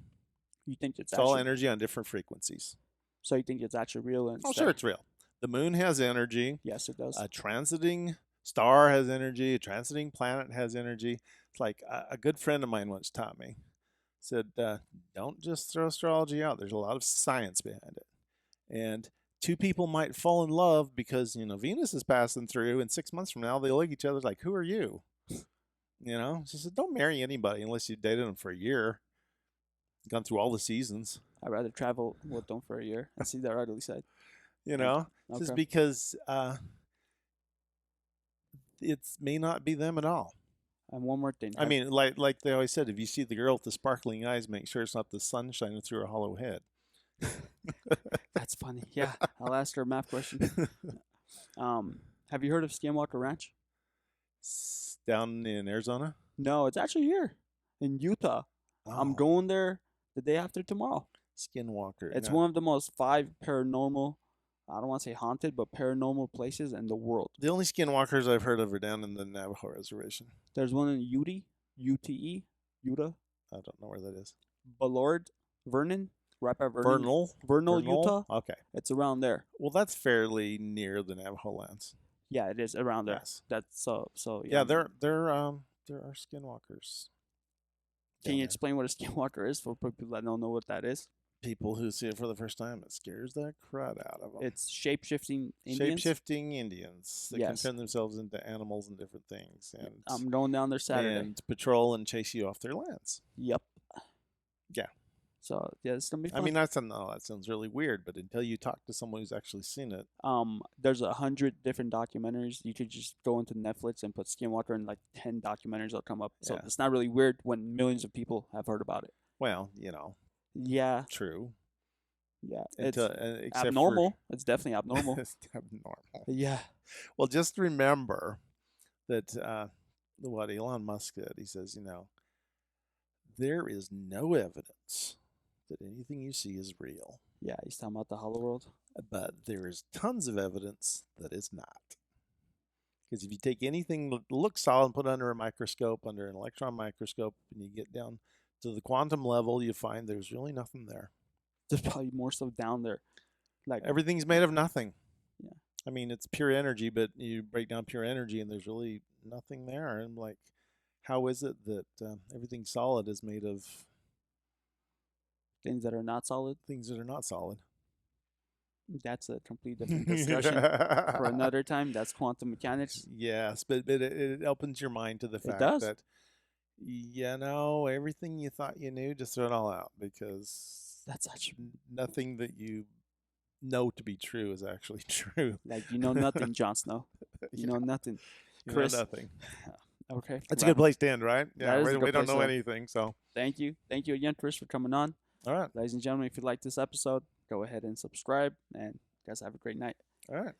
[SPEAKER 1] You think it's
[SPEAKER 2] It's all
[SPEAKER 1] actually
[SPEAKER 2] energy on different frequencies.
[SPEAKER 1] so you think it's actually real and
[SPEAKER 2] Oh, sure, it's real. The moon has energy.
[SPEAKER 1] yes, it does.
[SPEAKER 2] A transiting star has energy. A transiting planet has energy. It's like a good friend of mine once taught me. Said, don't just throw astrology out. There's a lot of science behind it. And two people might fall in love because Venus is passing through, and 6 months from now they look at each other like, "Who are you?" She said, "Don't marry anybody unless you dated them for a year, gone through all the seasons."
[SPEAKER 1] I'd rather travel with them for a year and see their ugly side.
[SPEAKER 2] You
[SPEAKER 1] And
[SPEAKER 2] know, just
[SPEAKER 1] okay.
[SPEAKER 2] because it may not be them at all.
[SPEAKER 1] And one more thing.
[SPEAKER 2] I mean, like they always said, if you see the girl with the sparkling eyes, make sure it's not the sun shining through her hollow head.
[SPEAKER 1] That's funny. Yeah, I'll ask her a math question. Have you heard of Skinwalker Ranch?
[SPEAKER 2] Down in Arizona?
[SPEAKER 1] No, it's actually here in Utah. I'm
[SPEAKER 2] Oh,
[SPEAKER 1] going there the day after tomorrow.
[SPEAKER 2] Skinwalker.
[SPEAKER 1] It's
[SPEAKER 2] Now,
[SPEAKER 1] one of the most 5 paranormal, I don't want to say haunted, but paranormal places in the world.
[SPEAKER 2] the only skinwalkers I've heard of are down in the Navajo reservation.
[SPEAKER 1] There's one in Ute, UTE, Utah,
[SPEAKER 2] I don't know where that is.
[SPEAKER 1] Ballard, Vernon, right by
[SPEAKER 2] Vernal?
[SPEAKER 1] Vernal, Utah.
[SPEAKER 2] Okay.
[SPEAKER 1] It's around there.
[SPEAKER 2] Well, that's fairly near the Navajo lands.
[SPEAKER 1] Yeah, it is around there.
[SPEAKER 2] Yes.
[SPEAKER 1] That's so
[SPEAKER 2] Yeah, there are skinwalkers.
[SPEAKER 1] Can
[SPEAKER 2] down
[SPEAKER 1] you
[SPEAKER 2] there.
[SPEAKER 1] explain what a skinwalker is for people that don't know what that is?
[SPEAKER 2] People who see it for the first time, it scares the crud out of them.
[SPEAKER 1] It's shape-shifting Indians.
[SPEAKER 2] Shape-shifting Indians that
[SPEAKER 1] Yes.
[SPEAKER 2] can turn themselves into animals and different things, and
[SPEAKER 1] I'm going down there Saturday.
[SPEAKER 2] and patrol and chase you off their lands.
[SPEAKER 1] Yep.
[SPEAKER 2] Yeah.
[SPEAKER 1] So yeah, it's gonna be
[SPEAKER 2] I
[SPEAKER 1] fun.
[SPEAKER 2] mean, that sounds really weird, but until you talk to someone who's actually seen it,
[SPEAKER 1] There's 100 different documentaries. You could just go into Netflix and put Skinwalker, and like 10 documentaries will come up. So
[SPEAKER 2] Yeah.
[SPEAKER 1] it's not really weird when millions of people have heard about it.
[SPEAKER 2] well,
[SPEAKER 1] Yeah,
[SPEAKER 2] true.
[SPEAKER 1] yeah. It's
[SPEAKER 2] Except
[SPEAKER 1] abnormal. It's definitely
[SPEAKER 2] For,
[SPEAKER 1] abnormal.
[SPEAKER 2] it's abnormal.
[SPEAKER 1] Yeah.
[SPEAKER 2] Well, just remember that what Elon Musk said. He says, there is no evidence that anything you see is real,
[SPEAKER 1] Yeah, he's talking about the hollow world.
[SPEAKER 2] but there is tons of evidence that it's not. Because if you take anything that looks solid and put it under a microscope, under an electron microscope, and you get down to the quantum level, you find there's really nothing there.
[SPEAKER 1] There's probably more stuff down there. Like
[SPEAKER 2] Everything's made of nothing.
[SPEAKER 1] Yeah.
[SPEAKER 2] I mean, it's pure energy, but you break down pure energy and there's really nothing there. And like, how is it that everything solid is made of
[SPEAKER 1] things that are not solid.
[SPEAKER 2] things that are not solid?
[SPEAKER 1] That's a complete different discussion for another time. That's quantum mechanics.
[SPEAKER 2] Yes, but it opens your mind to the
[SPEAKER 1] It
[SPEAKER 2] fact
[SPEAKER 1] does.
[SPEAKER 2] that, everything you thought you knew, just throw it all out because
[SPEAKER 1] That's actually
[SPEAKER 2] nothing that you know to be true is actually true.
[SPEAKER 1] like you know nothing, Jon Snow. You
[SPEAKER 2] Yeah,
[SPEAKER 1] know nothing,
[SPEAKER 2] you know
[SPEAKER 1] Chris.
[SPEAKER 2] nothing.
[SPEAKER 1] Okay,
[SPEAKER 2] That's a good place to end, right? Yeah,
[SPEAKER 1] that is a
[SPEAKER 2] we
[SPEAKER 1] good
[SPEAKER 2] don't
[SPEAKER 1] place
[SPEAKER 2] know
[SPEAKER 1] to.
[SPEAKER 2] anything, so
[SPEAKER 1] Thank you again, Chris, for coming on.
[SPEAKER 2] all right,
[SPEAKER 1] Ladies and gentlemen, if you like this episode, go ahead and subscribe. And guys, have a great night.
[SPEAKER 2] all right.